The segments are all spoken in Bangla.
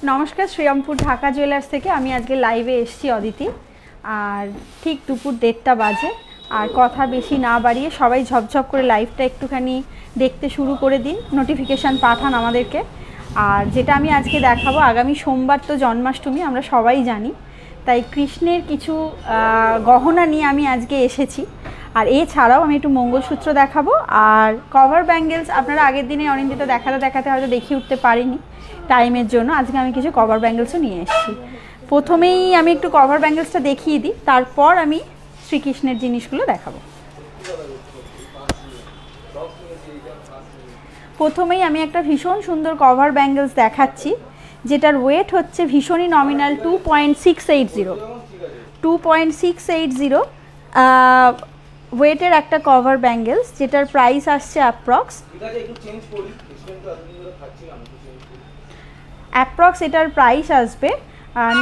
नमस्कार श्रीरामपुर ढाका जुएलार्स থেকে আমি আজকে লাইভে এসেছি অদিতি আর ঠিক দুপুর 1:30টা বাজে আর কথা বেশি না বাড়িয়ে সবাই ঝপঝপ করে লাইভটা একটুখানি দেখতে শুরু করে দিন নোটিফিকেশন পাঠান আমাদেরকে আর যেটা আমি আজকে দেখাবো আগামী সোমবার তো জন্মাষ্টমী আমরা সবাই জানি তাই কৃষ্ণের কিছু গহনা নিয়ে আমি আজকে এসেছি আর এছাড়াও আমি একটু মঙ্গলসূত্র দেখাবো আর কভার ব্যাঙ্গেলস আপনারা আগের দিনে অনিন্দিতা দেখাতে হয়তো দেখিয়ে উঠতে পারিনি টাইমের জন্য আজকে আমি কিছু কভার ব্যাঙ্গেলসও নিয়ে এসেছি প্রথমেই আমি একটু কভার ব্যাঙ্গেলসটা দেখিয়ে দিই তারপর আমি শ্রীকৃষ্ণের জিনিসগুলো দেখাবো প্রথমেই আমি একটা ভীষণ সুন্দর কভার ব্যাঙ্গেলস দেখাচ্ছি যেটার ওয়েট হচ্ছে ভীষণই নমিনাল 2.680 ওয়েটের একটা কভার ব্যাঙ্গেলস যেটার প্রাইস আসছে অ্যাপ্রক্স এটার প্রাইস আসবে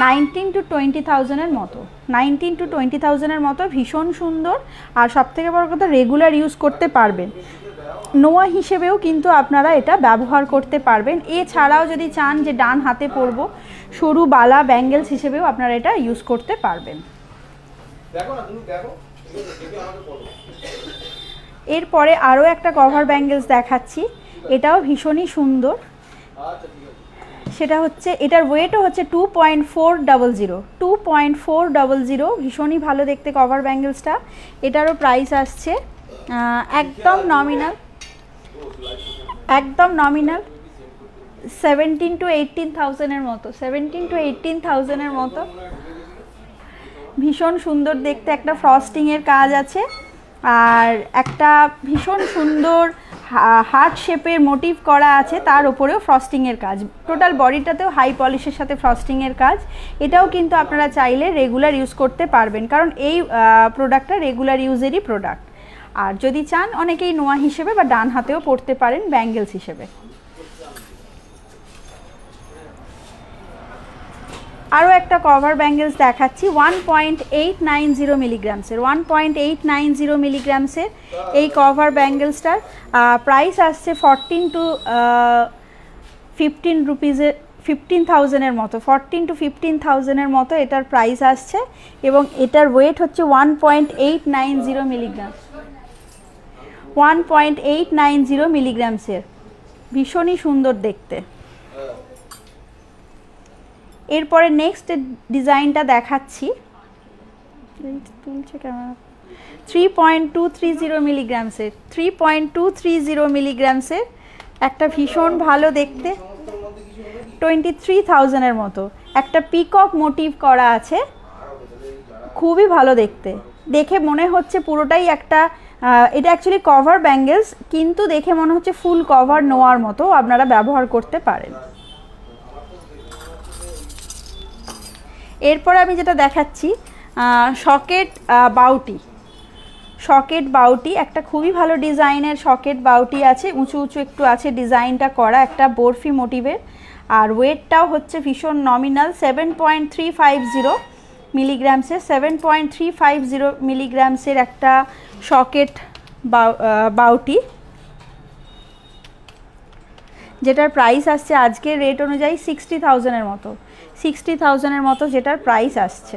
19 to 20,000 এর মতো 19 to 20,000 এর মতো ভীষণ সুন্দর আর সবথেকে বড় কথা রেগুলার ইউজ করতে পারবেন নোয়া হিসেবেও কিন্তু আপনারা এটা ব্যবহার করতে পারবেন এছাড়াও যদি চান যে ডান হাতে পরবো সরু বালা ব্যাঙ্গেলস হিসেবেও আপনারা এটা ইউজ করতে পারবেন এরপরে আরও একটা কভার ব্যাঙ্গেলস দেখাচ্ছি এটাও ভীষণই সুন্দর সেটা হচ্ছে এটার ওয়েটও হচ্ছে 2.400 ভীষণই ভালো দেখতে কভার ব্যাঙ্গেলসটা এটারও প্রাইস আসছে একদম নমিনাল 17 to 18,000 এর মতো 17 to 18,000 এর মতো ভীষণ সুন্দর দেখতে একটা ফ্রস্টিংয়ের কাজ আছে আর একটা ভীষণ সুন্দর হার্ট শেপের মোটিভ করা আছে তার উপরেও ফ্রস্টিংয়ের কাজ টোটাল বডিটাতেও হাই পলিশের সাথে ফ্রস্টিংয়ের কাজ এটাও কিন্তু আপনারা চাইলে রেগুলার ইউজ করতে পারবেন কারণ এই প্রোডাক্টটা রেগুলার ইউজেরই প্রোডাক্ট আর যদি চান অনেকেই নোয়া হিসেবে বা ডান হাতেও পরতে পারেন ব্যাঙ্গেলস হিসেবে আরও একটা কভার ব্যাঙ্গেলস দেখাচ্ছি 1.890 মিলিগ্রামসের 1.890 মিলিগ্রামসের এই কভার ব্যাঙ্গেলসটার প্রাইস আসছে 14 to 15 রুপিজের 15,000 এর মতো 14 to 15,000 এর মতো এটার প্রাইস আসছে এবং এটার ওয়েট হচ্ছে 1.890 মিলিগ্রাম 1.890 মিলিগ্রামসের ভীষণই সুন্দর দেখতে এরপরে নেক্সট ডিজাইনটা দেখাচ্ছি 3.230 মিলিগ্রামসের 3.230 মিলিগ্রামসের একটা ভীষণ ভালো দেখতে 23,000 এর মতো একটা পিকক মোটিভ করা আছে খুবই ভালো দেখতে দেখে মনে হচ্ছে পুরোটাই একটা এটা অ্যাকচুয়ালি কভার ব্যাঙ্গেলস কিন্তু দেখে মনে হচ্ছে ফুল কভার নোয়ার মতো আপনারা ব্যবহার করতে পারেন এরপর আমি যেটা দেখাচ্ছি সকেট বাউটি একটা খুবই ভালো ডিজাইনের সকেট বাউটি আছে উঁচু একটু আছে ডিজাইনটা করা একটা বরফি মোটিভের আর ওয়েটটাও হচ্ছে ভীষণ নমিনাল 7.350 মিলিগ্রামসের 7.350 মিলিগ্রামসের একটা সকেট বাউটি যেটার প্রাইস আসছে আজকের রেট অনুযায়ী 60,000 এর মতো যেটার প্রাইস আসছে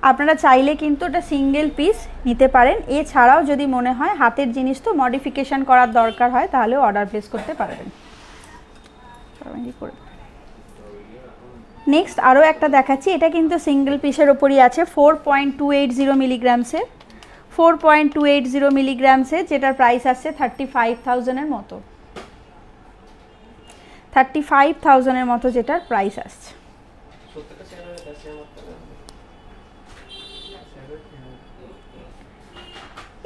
আপনারা চাইলে কিন্তু এটা সিঙ্গেল পিস নিতে পারেন এছাড়াও যদি মনে হয় হাতের জিনিস তো মডিফিকেশন করার দরকার হয় তাহলে অর্ডার প্লেস করতে পারবেন নেক্সট আরও একটা দেখাচ্ছি এটা কিন্তু সিঙ্গেল পিসের ওপরই আছে 4.280 মিলিগ্রামসের 4.280 মিলিগ্রামসের যেটার প্রাইস আসছে 35,000 এর মতো 35,000 এর মতো যেটার প্রাইস আসছে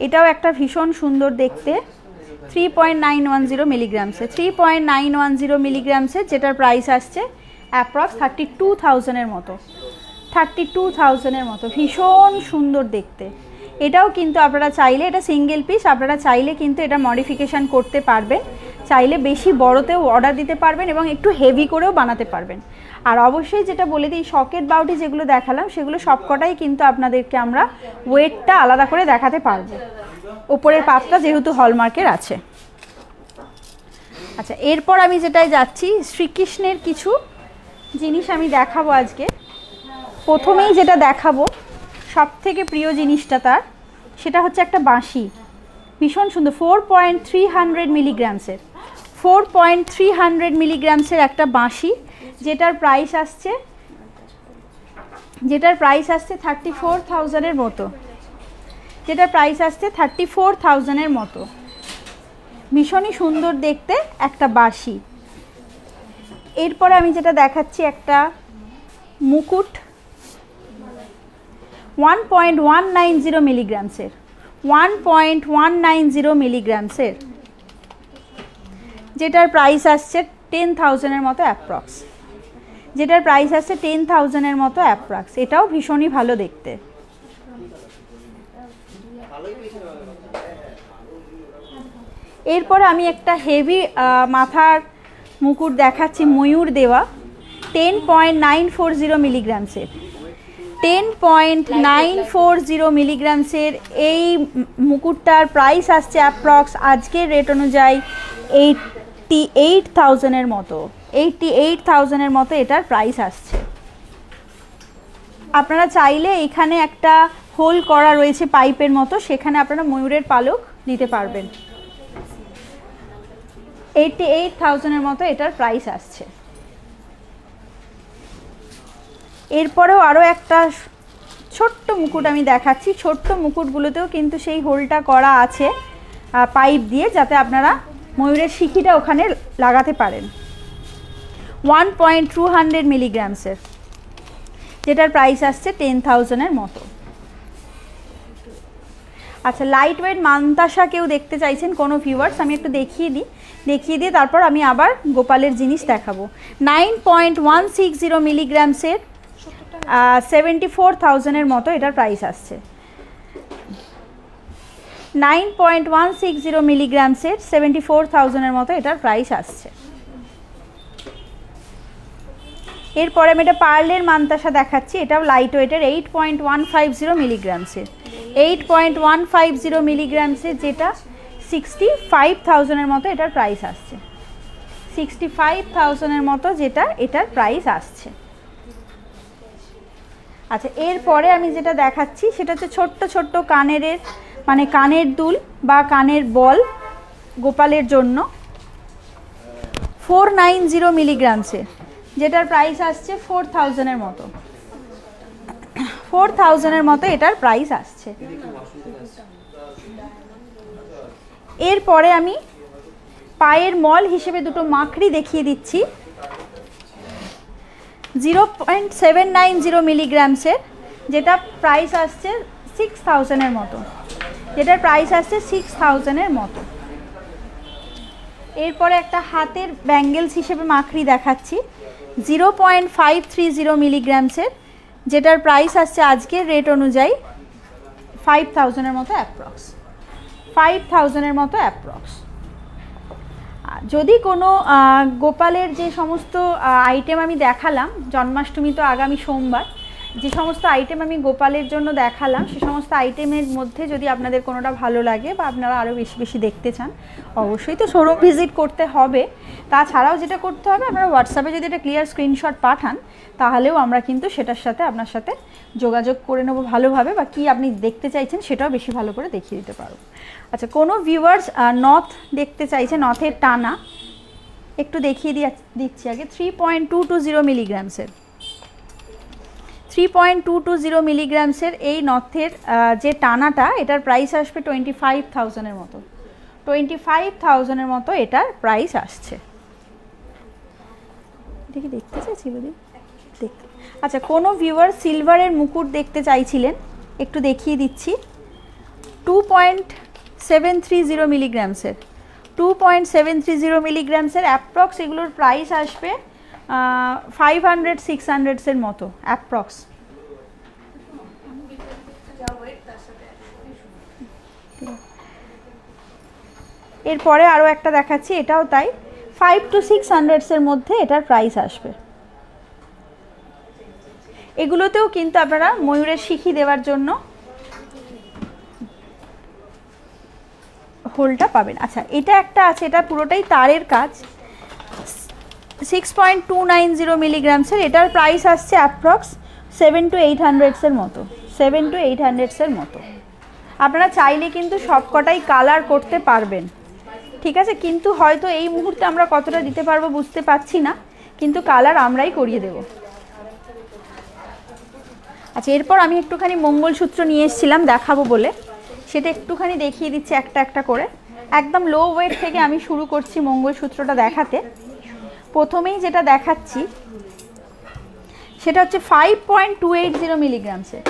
এটাও একটা ভীষণ সুন্দর দেখতে 3.910 মিলিগ্রামসে 3.910 মিলিগ্রামসে যেটার প্রাইস আসছে অ্যাপ্রক্স 32,000 এর মতো 32,000 এর মতো ভীষণ সুন্দর দেখতে এটাও কিন্তু আপনারা চাইলে এটা সিঙ্গেল পিস আপনারা চাইলে কিন্তু এটা মডিফিকেশান করতে পারবেন চাইলে বেশি বড়তেও অর্ডার দিতে পারবেন এবং একটু হেভি করেও বানাতে পারবেন আর অবশ্যই যেটা বলে দিই সকেট বাউটি যেগুলো দেখালাম সেগুলো সবকটাই কিন্তু আপনাদেরকে আমরা ওয়েটটা আলাদা করে দেখাতে পারবো উপরের পাতটা যেহেতু হলমার্কের আছে আচ্ছা, এরপর আমি যেটাই যাচ্ছি শ্রীকৃষ্ণের কিছু জিনিস আমি দেখাবো আজকে। প্রথমেই যেটা দেখাবো সব থেকে প্রিয় জিনিসটা তার, সেটা হচ্ছে একটা বাঁশি, ভীষণ সুন্দর 4.300 মিলিগ্রামসের 4.300 মিলিগ্রামসের একটা বাঁশি, যেটার প্রাইস আসছে 34,000-এর মতো, যেটার প্রাইস আসছে 34,000-এর মতো। ভীষণই সুন্দর দেখতে একটা বাঁশি। এরপরে আমি যেটা দেখাচ্ছি একটা মুকুট 1.190 মিলিগ্রামসের 1.190 মিলিগ্রামসের, যেটার প্রাইস আসছে 10,000-এর মতো অ্যাপ্রক্স, যেটার প্রাইস আসছে 10,000-এর মতো অ্যাপ্রক্স। এটাও ভীষণই ভালো দেখতে। এরপর আমি একটা হেভি মাথার মুকুট দেখাচ্ছি, ময়ূর দেওয়া 10.940 মিলিগ্রামসের 10.940 মিলিগ্রামসের এই মুকুটটার প্রাইস আসছে অ্যাপ্রক্স আজকের রেট অনুযায়ী 88,000-এর মতো 88,000-এর মতো এটার প্রাইস আসছে। আপনারা চাইলে এখানে একটা হোল করা রয়েছে পাইপের মতো, সেখানে আপনারা ময়ূরের পালক দিতে পারবেন। 88,000-এর মতো এটার প্রাইস আসছে। এরপরেও আরও একটা ছোট্ট মুকুট আমি দেখাচ্ছি। ছোট্ট মুকুটগুলোতেও কিন্তু সেই হোলটা করা আছে পাইপ দিয়ে, যাতে আপনারা ময়ূরের শিখিটা ওখানে লাগাতে পারেন। 1.200 মিলিগ্রামসের, যেটার প্রাইস আসছে 10,000-এর মতো। আচ্ছা, লাইট ওয়েট মান্তাসা কেউ দেখতে চাইছেন কোনো ভিউয়ার্স, আমি একটু দেখিয়ে দিয়ে তারপর আমি আবার গোপালের জিনিস দেখাবো। 9.160 মিলিগ্রামসের 74,000-এর মতো এটার প্রাইস আসছে। 9.160 মিলিগ্রামসের 74,000-এর মতো এটার প্রাইস আসছে। এরপরে আমি এটা পার্লের মান্তাসা দেখাচ্ছি, এটাও লাইট ওয়েটের 8.150 মিলিগ্রামসের 8.150 মিলিগ্রামসের, যেটা 65,000-এর মতো এটার প্রাইস আসছে। 65,000-এর মতো যেটা এটার প্রাইস আসছে। আচ্ছা, এরপরে আমি যেটা দেখাচ্ছি সেটা হচ্ছে ছোট্ট ছোট্ট কানের দুল বা কানের বল গোপালের জন্য 490 মিলিগ্রামসের, যেটার প্রাইস আসছে 4,000-এর মতো 4,000-এর মতো এটার প্রাইস আসছে। এরপরে আমি পায়ের মল হিসেবে দুটো মাকড়ি দেখিয়ে দিচ্ছি 0.790 মিলিগ্রামসের, যেটা প্রাইস আসছে 6,000-এর মতো, যেটার প্রাইস আসছে 6,000-এর মতো। এরপরে একটা হাতের ব্যাঙ্গেলস হিসেবে মাকড়ি দেখাচ্ছি 0.530 মিলিগ্রামসের, যেটার প্রাইস আসছে আজকের রেট অনুযায়ী 5,000-এর মতো অ্যাপ্রক্স 5,000-এর মতো অ্যাপ্রক্স। যদি কোনো গোপালের যে সমস্ত আইটেম আমি দেখালাম, জন্মাষ্টমী তো আগামী সোমবার, যে সমস্ত আইটেম আমি গোপালের জন্য দেখালাম সে সমস্ত আইটেমের মধ্যে যদি আপনাদের কোনোটা ভালো লাগে বা আপনারা আরও বেশি বেশি দেখতে চান, অবশ্যই তো শোরুম ভিজিট করতে হবে। তাছাড়াও যেটা করতে হবে, আপনারা হোয়াটসঅ্যাপে যদি একটা ক্লিয়ার স্ক্রিনশট পাঠান, তাহলেও আমরা কিন্তু সেটার সাথে আপনার সাথে যোগাযোগ করে নেবো ভালোভাবে, বা কি আপনি দেখতে চাইছেন সেটাও বেশি ভালো করে দেখিয়ে দিতে পারবো। আচ্ছা, কোনো ভিউয়ার্স নথ দেখতে চাইছে, নথের টানা একটু দেখিয়ে দিচ্ছি আগে 3.220 মিলিগ্রামসের 3.220 মিলিগ্রামসের এই নথের যে টানাটা, এটার প্রাইস আসবে 25,000-এর মতো 25,000-এর মতো এটার প্রাইস আসছে। দেখতে চাইছি বলি দেখতে। আচ্ছা, কোনো ভিউয়ার সিলভারের মুকুট দেখতে চাইছিলেন, একটু দেখিয়ে দিচ্ছি 2.730 মিলিগ্রামসের 2.730 মিলিগ্রামসের অ্যাপ্রক্স এগুলোর প্রাইস আসবে 500-600-এর মতো অ্যাপ্রক্স। এরপরে আরও একটা দেখাচ্ছি, এটাও তাই 500-600-এর মধ্যে এটার প্রাইস আসবে। এগুলোতেও কিন্তু আপনারা ময়ূরের শিখি দেওয়ার জন্য খোলটা পাবেন। আচ্ছা, এটা একটা আছে, এটা পুরোটাই তারের কাজ, 6.290 মিলিগ্রামসের। এটার প্রাইস আসছে অ্যাপ্রক্স 700 to 800 মতো, 700 to 800 মতো। আপনারা চাইলে কিন্তু সব কটাই কালার করতে পারবেন, ঠিক আছে, কিন্তু হয়তো এই মুহূর্তে আমরা কতটা দিতে পারবো বুঝতে পারছি না, কিন্তু কালার আমরাই করিয়ে দেব। আচ্ছা, এরপর আমি একটুখানি মঙ্গলসূত্র নিয়ে এসেছিলাম দেখাবো বলে, সেটা একটুখানি দেখিয়ে দিচ্ছি একটা একটা করে। একদম লো ওয়েট থেকে আমি শুরু করছি মঙ্গলসূত্রটা দেখাতে। প্রথমেই যেটা দেখাচ্ছি সেটা হচ্ছে 5.280 মিলিগ্রামসের,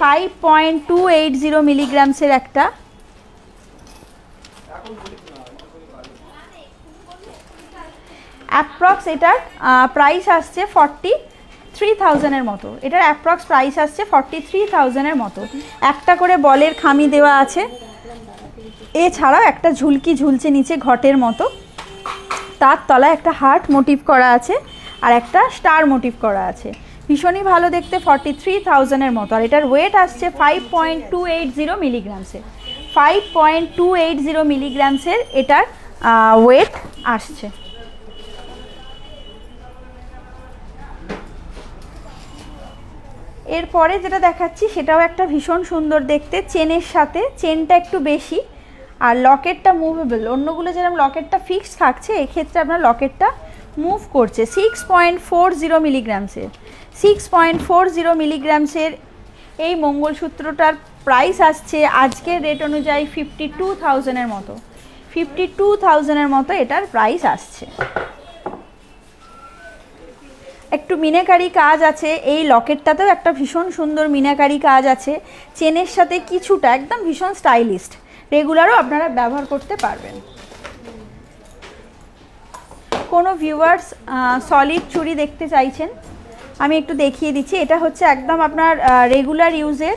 5.280 মিলিগ্রামসের একটা অ্যাপ্রক্স। এটার প্রাইস আসছে 43,000 মতো, এটার অ্যাপ্রক্স প্রাইস আসছে 43,000 মতো। একটা করে বলের খামি দেওয়া আছে, এছাড়াও একটা ঝুলকি ঝুলছে নিচে ঘটের মতো, তার তলায় একটা হার্ট মোটিভ করা আছে আর একটা স্টার মোটিভ করা আছে, ভীষণই ভালো দেখতে, 43,000 মতো। আর এটার ওয়েট আসছে 5.280 মিলিগ্রামসের, 5.280 মিলিগ্রামসের এটার ওয়েট আসছে। এরপরে যেটা দেখাচ্ছি সেটাও একটা ভীষণ সুন্দর দেখতে, চেনের সাথে, চেনটা একটু বেশি আর লকেটটা মুভেবল। অন্যগুলো যেরকম লকেটটা ফিক্সড থাকছে, এক্ষেত্রে আপনার লকেটটা মুভ করছে। 6.40 মিলিগ্রামসের, 6.40 মিলিগ্রামসের এই মঙ্গলসূত্রটার প্রাইস আসছে আজকের রেট অনুযায়ী 52,000 মতো, 52,000 মতো এটার প্রাইস আসছে। একটু মিনাকারি কাজ আছে, এই লকেটটাতেও একটা ভীষণ সুন্দর মিনাকারি কাজ আছে, চেনের সাথে কিছুটা একদম ভীষণ স্টাইলিস্ট, রেগুলারও আপনারা ব্যবহার করতে পারবেন। কোনো ভিউয়ার্স সলিড চুড়ি দেখতে চাইছেন, আমি একটু দেখিয়ে দিচ্ছি। এটা হচ্ছে একদম আপনার রেগুলার ইউজের,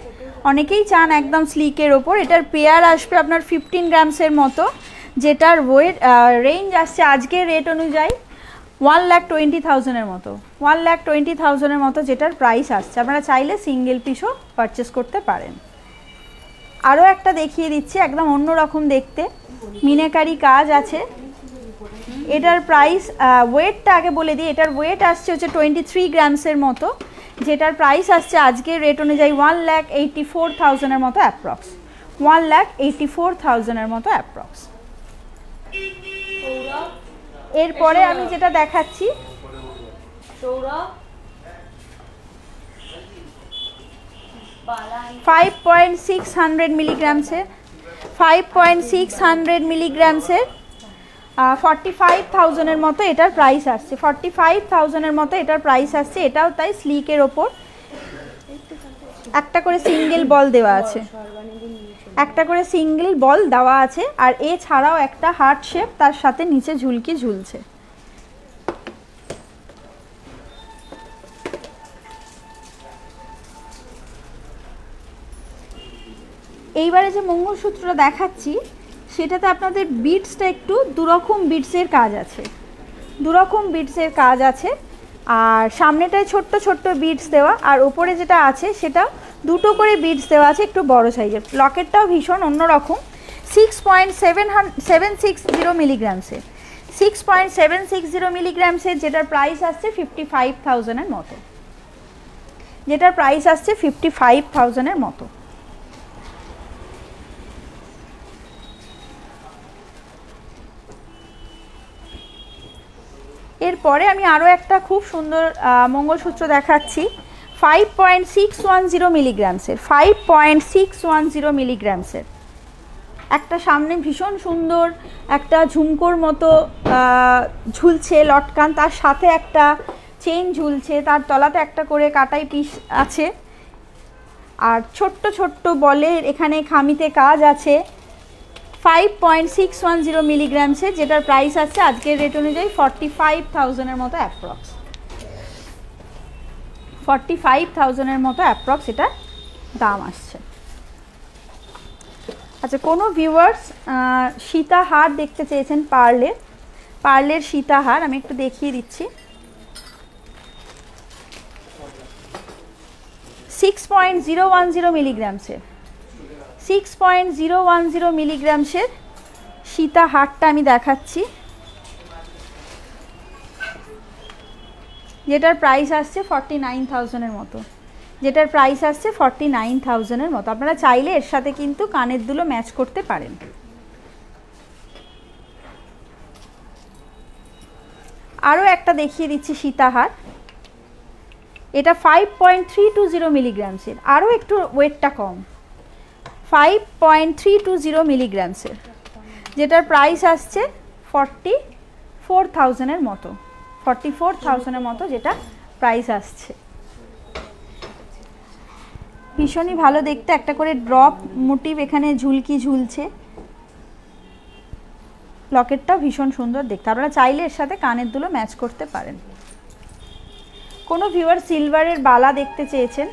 অনেকেই চান একদম স্লিকের ওপর। এটার পেয়ার আসবে আপনার 15 গ্রামসের মতো, যেটার ওয়েট রেঞ্জ আসছে আজকের রেট অনুযায়ী 1,20,000 মতো, 1,20,000 মতো যেটার প্রাইস আসছে। আপনারা চাইলে সিঙ্গেল পিসও পারচেস করতে পারেন। আরও একটা দেখিয়ে দিচ্ছি, একদম অন্যরকম দেখতে, মিনাকারি কাজ আছে। এটার প্রাইস, ওয়েটটা আগে বলে দিই, এটার ওয়েট আসছে হচ্ছে 23 গ্রামসের মতো, যেটার প্রাইস আসছে আজকের রেট অনুযায়ী 1,84,000 মতো অ্যাপ্রক্স, 1,84,000 মতো অ্যাপ্রক্স। এরপরে আমি যেটা দেখাচ্ছি 5.600 মিলিগ্রামসের, 5.600 মিলিগ্রামসের 45,000 মতো এটার প্রাইস আসছে, 45,000 মতো এটার প্রাইস আসছে। এটাও তাই স্লিকের ওপর, একটা করে সিঙ্গেল বল দেওয়া আছে, একটা করে সিঙ্গেল বল দেওয়া আছে, আর এছাড়াও একটা হার্ট শেপ তার সাথে নিচে ঝুলকি ঝুলছে। এইবারে যে মঙ্গলসূত্রটা দেখাচ্ছি সেটাতে আপনাদের বিটসটা একটু দুরকম বিটসের কাজ আছে, দুরকম বিটসের কাজ আছে, আর সামনেটায় ছোট্ট ছোট্ট বিটস দেওয়া, আর ওপরে যেটা আছে সেটা দুটো করে বিটস দেওয়া আছে একটু বড় সাইজের। লকেটটাও ভীষণ অন্যরকম, 6.760 মিলিগ্রামসের, 6.760 মিলিগ্রামসের, যেটার প্রাইস আসছে 55,000 মতো, যেটার প্রাইস আসছে 55,000 মতো। এরপরে আমি আরও একটা খুব সুন্দর মঙ্গলসূত্র দেখাচ্ছি, 5.610 মিলিগ্রামসের, 5.610 মিলিগ্রামসের একটা সামনে ভীষণ সুন্দর একটা ঝুমকোর মতো ঝুলছে লটকান, তার সাথে একটা চেন ঝুলছে, তার তলাতে একটা করে কাটাই পিস আছে, আর ছোট্ট ছোট্ট বলের এখানে খামিতে কাজ আছে। 5.610 মিলিগ্রামসের, যেটার প্রাইস আছে আজকের রেট অনুযায়ী 45,000 মতো অ্যাপ্রক্স, 45,000 মতো অ্যাপ্রক্স এটা দাম আসছে। আচ্ছা, কোনো ভিউয়ার্স সীতাহার দেখতে চেয়েছেন, পার্লের সীতাহার, আমি একটু দেখিয়ে দিচ্ছি। 6.010 মিলিগ্রামসের, 6.010 মিলিগ্রামসের সীতা হারটা আমি দেখাচ্ছি, যেটার প্রাইস আসছে 49,000-এর মতো, যেটার প্রাইস আসছে 49,000-এর মতো। আপনারা চাইলে এর সাথে কিন্তু কানের দুলো ম্যাচ করতে পারেন। আরও একটা দেখিয়ে দিচ্ছি সীতাহার, এটা 5.320 মিলিগ্রামসের, আরও একটু ওয়েটটা কম, 5.320 মিলিগ্রামসের, যেটার প্রাইস আসছে 44,000-এর মতো, 44,000-এর মতো যেটা প্রাইস আসছে। ভীষণই ভালো দেখতে, একটা করে ড্রপ মোটিভ এখানে ঝুলকি ঝুলছে, লকেটটাও ভীষণ সুন্দর দেখতে। আপনারা চাইলে এর সাথে কানের দুলো ম্যাচ করতে পারেন। কোনো ভিউয়ার সিলভারের বালা দেখতে চেয়েছেন,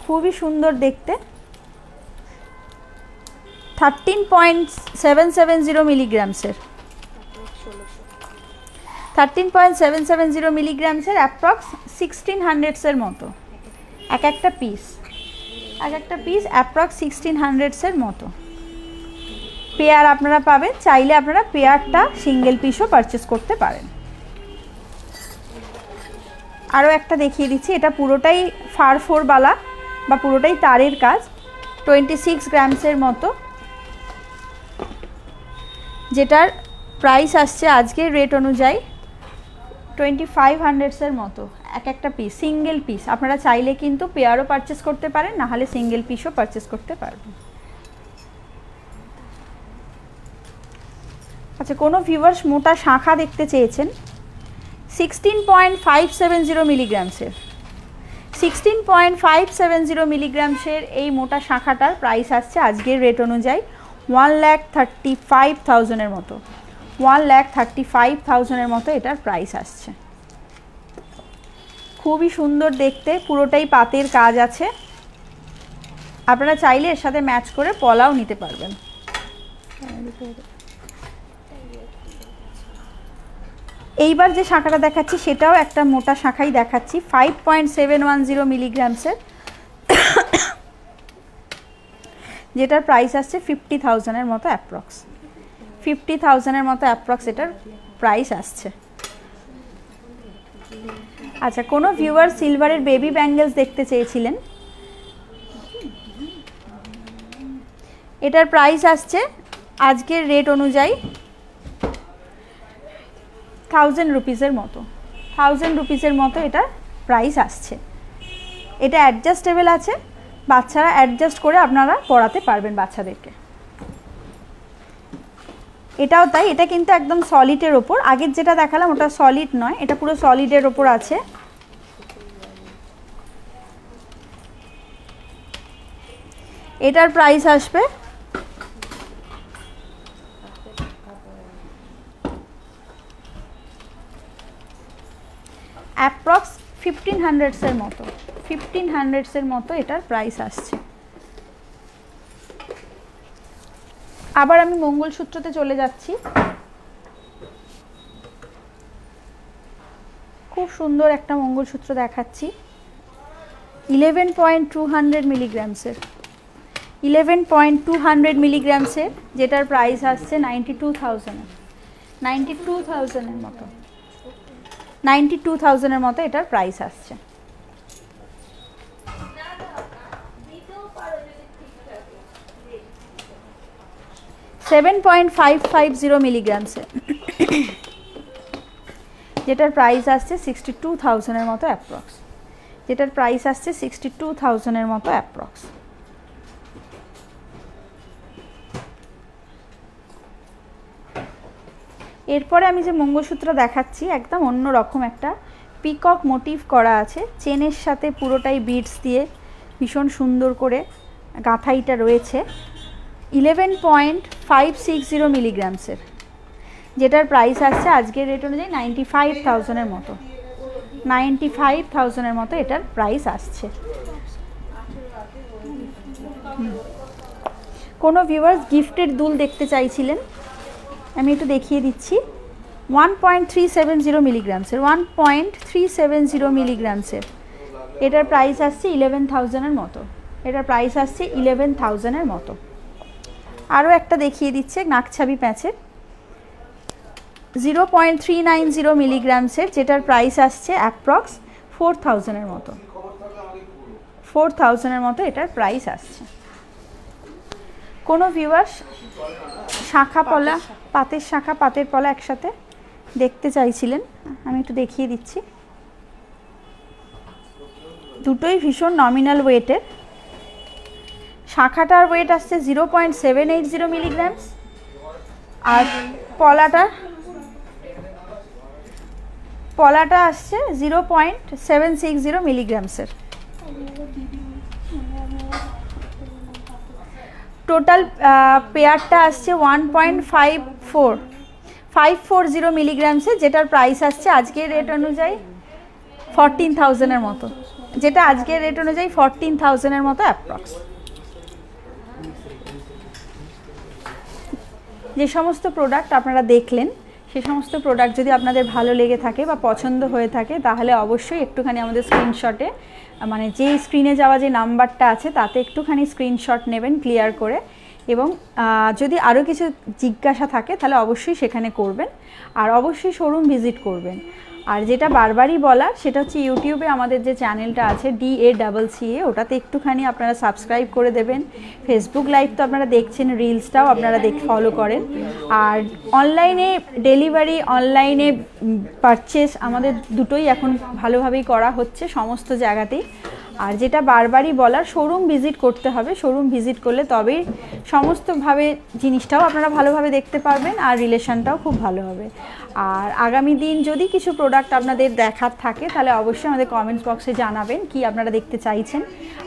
খুবই সুন্দর দেখতে, 13.770 মিলিগ্রামসের, 13.770 মিলিগ্রামসের, অ্যাপ্রক্স 1600-এর মতো এক একটা পিস, অ্যাপ্রক্স 1600-এর মতো পেয়ার আপনারা পাবেন। চাইলে আপনারা পেয়ারটা সিঙ্গেল পিসও পারচেস করতে পারেন। আরও একটা দেখিয়ে দিচ্ছি, এটা পুরোটাই ফার-ফোর বালা বা পুরোটাই তারের কাজ, 26 গ্রামসের মতো, যেটার প্রাইস আসছে আজকের রেট অনুযায়ী 2500-এর মতো এক একটা পিস, সিঙ্গেল পিস। আপনারা চাইলে কিন্তু পেয়ারও পারচেস করতে পারেন, না হলে সিঙ্গেল পিসও পারচেস করতে পারবেন। আচ্ছা, কোনো ভিউয়ার্স মোটা শাঁখা দেখতে চেয়েছেন, 16.570 মিলিগ্রামসের, 16.570 মিলিগ্রামসের এই মোটা শাঁখাটার প্রাইস আসছে আজকের রেট অনুযায়ী 1,35,000-এর মতো, 1,35,000-এর মতো এটার প্রাইস আসছে। খুবই সুন্দর দেখতে, পুরোটাই পাতের কাজ আছে। আপনারা চাইলে এর সাথে ম্যাচ করে পলাও নিতে পারবেন। এইবার যে শাঁখাটা দেখাচ্ছি সেটাও একটা মোটা শাঁখাই দেখাচ্ছি, 5.710 মিলিগ্রামসের, যেটার প্রাইস আসছে 50,000-এর মতো অ্যাপ্রক্স, 50,000-এর মতো অ্যাপ্রক্স এটার প্রাইস আসছে। আচ্ছা, কোনো ভিউয়ার সিলভারের বেবি ব্যাঙ্গেলস দেখতে চেয়েছিলেন, এটার প্রাইস আসছে আজকের রেট অনুযায়ী 1000 রুপিসের মতো, 1000 রুপিসের মতো এটার প্রাইস আসছে। এটা অ্যাডজাস্টেবল আছে, বাচ্চারা অ্যাডজাস্ট করে আপনারা পরাতে পারবেন বাচ্চাদেরকে। এটাও তাই, এটা কিন্তু একদম সলিডের ওপর, আগের যেটা দেখালাম ওটা সলিড নয়, এটা পুরো সলিডের ওপর আছে। এটার প্রাইস আসবে অ্যাপ্রক্স 1500-এর মতো, 1500-এর মতো এটার প্রাইস আসছে। আবার আমি মঙ্গলসূত্রতে চলে যাচ্ছি, খুব সুন্দর একটা মঙ্গলসূত্র দেখাচ্ছি, 11.200 মিলিগ্রামসের, 11.200 মিলিগ্রামসের, যেটার প্রাইস আসছে 92,000-এর মতো, 92,000-এর মতো এটার প্রাইস আসছে। সেভেন 7.550 মিলিগ্রামসের, যেটার প্রাইস আসছে 62,000-এর মতো অ্যাপ্রক্স, যেটার প্রাইস আসছে 62,000-এর মতো অ্যাপ্রক্স। এরপরে আমি যে মঙ্গলসূত্র দেখাচ্ছি একদম অন্য রকম একটা পিকক মোটিভ করা আছে, চেনের সাথে পুরোটাই বিডস দিয়ে ভীষণ সুন্দর করে গাঁথাইটা রয়েছে, 11.560 মিলিগ্রামসের, যেটার প্রাইস আসছে আজকের রেট অনুযায়ী 95,000-এর মতো, 95,000-এর মতো এটার প্রাইস আসছে। কোনো ভিউয়ার্স গিফটের দুল দেখতে চাইছিলেন, আমি একটু দেখিয়ে দিচ্ছি, 1.370 মিলিগ্রামসের, 1.370 মিলিগ্রামসের, এটার প্রাইস আসছে 11,000-এর মতো, এটার প্রাইস আসছে 11,000-এর মতো। আরও একটা দেখিয়ে দিচ্ছে নাকছাবি প্যাঁচের 0.390 মিলিগ্রামসের, যেটার প্রাইস আসছে অ্যাপ্রক্স 4000-এর মতো। 4000-এর মতো এটার প্রাইস আসছে। কোনো ভিউয়ার্স শাখা পলা, পাতের শাখা পাতের পলা একসাথে দেখতে চাইছিলেন, আমি একটু দেখিয়ে দিচ্ছি। দুটোই ভীষণ নমিনাল ওয়েটের। শাখাটার ওয়েট আসছে 0.780 মিলিগ্রামস, আর পলাটা আসছে 0.760 মিলিগ্রামসের। টোটাল পেয়ারটা আসছে 1.540 মিলিগ্রামসের, যেটার প্রাইস আসছে আজকের রেট অনুযায়ী 14,000-এর মতো, যেটা আজকের রেট অনুযায়ী 14,000-এর মতো অ্যাপ্রক্স। যে সমস্ত প্রোডাক্ট আপনারা দেখলেন সে সমস্ত প্রোডাক্ট যদি আপনাদের ভালো লেগে থাকে বা পছন্দ হয়ে থাকে, তাহলে অবশ্যই একটুখানি আমাদের স্ক্রিনশটে, মানে যে স্ক্রিনে যাওয়া যে নাম্বারটা আছে তাতে একটুখানি স্ক্রিনশট নেবেন ক্লিয়ার করে, এবং যদি আরও কিছু জিজ্ঞাসা থাকে তাহলে অবশ্যই সেখানে করবেন, আর অবশ্যই শোরুম ভিজিট করবেন। আর যেটা বারবারই বলা, সেটা হচ্ছে ইউটিউবে আমাদের যে চ্যানেলটা আছে DACCA, ওটাতে একটুখানি আপনারা সাবস্ক্রাইব করে দেবেন। ফেসবুক লাইভ তো আপনারা দেখছেন, রিলসটাও আপনারা ফলো করেন। আর অনলাইনে ডেলিভারি, অনলাইনে পারচেস আমাদের দুটোই এখন ভালোভাবেই করা হচ্ছে সমস্ত জায়গাতেই। আর যেটা বারবারই বলার, শোরুম ভিজিট করতে হবে। শোরুম ভিজিট করলে তবেই সমস্তভাবে জিনিসটাও আপনারা ভালোভাবে দেখতে পারবেন, আর রিলেশনটাও খুব ভালো হবে। আর আগামী দিন যদি কিছু প্রোডাক্ট আপনাদের দেখার থাকে তাহলে অবশ্যই আমাদের কমেন্টস বক্সে জানাবেন কি আপনারা দেখতে চাইছেন।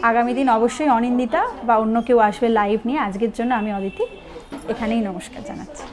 আগামী দিন অবশ্যই অনিন্দিতা বা অন্য কেউ আসবে লাইভ নিয়ে। আজকের জন্য আমি অদিতি এখানেই নমস্কার জানাচ্ছি।